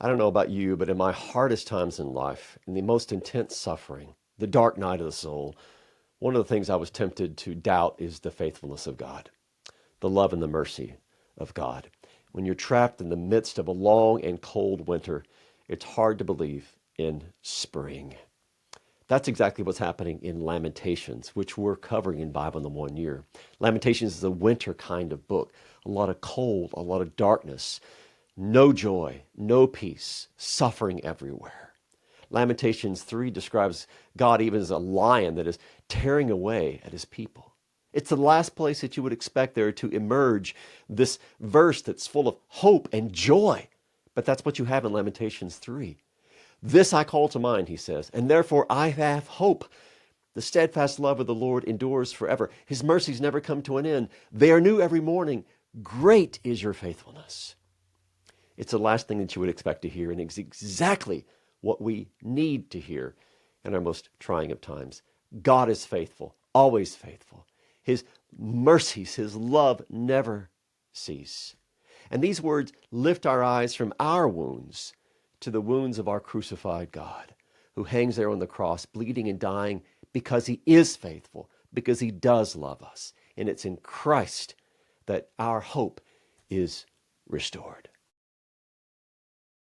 I don't know about you, but in my hardest times in life, in the most intense suffering, the dark night of the soul, one of the things I was tempted to doubt is the faithfulness of God, the love and the mercy of God. When you're trapped in the midst of a long and cold winter, it's hard to believe in spring. That's exactly what's happening in Lamentations, which we're covering in Bible in the 1 year. Lamentations is a winter kind of book. A lot of cold, a lot of darkness, no joy, no peace, suffering everywhere. Lamentations 3 describes God even as a lion that is tearing away at his people. It's the last place that you would expect there to emerge this verse that's full of hope and joy. But that's what you have in Lamentations 3. This I call to mind, he says, and therefore I have hope. The steadfast love of the Lord endures forever. His mercies never come to an end. They are new every morning. Great is your faithfulness. It's the last thing that you would expect to hear, and it's exactly what we need to hear in our most trying of times. God is faithful, always faithful. His mercies, his love never cease. And these words lift our eyes from our wounds to the wounds of our crucified God, who hangs there on the cross, bleeding and dying because he is faithful, because he does love us. And it's in Christ that our hope is restored.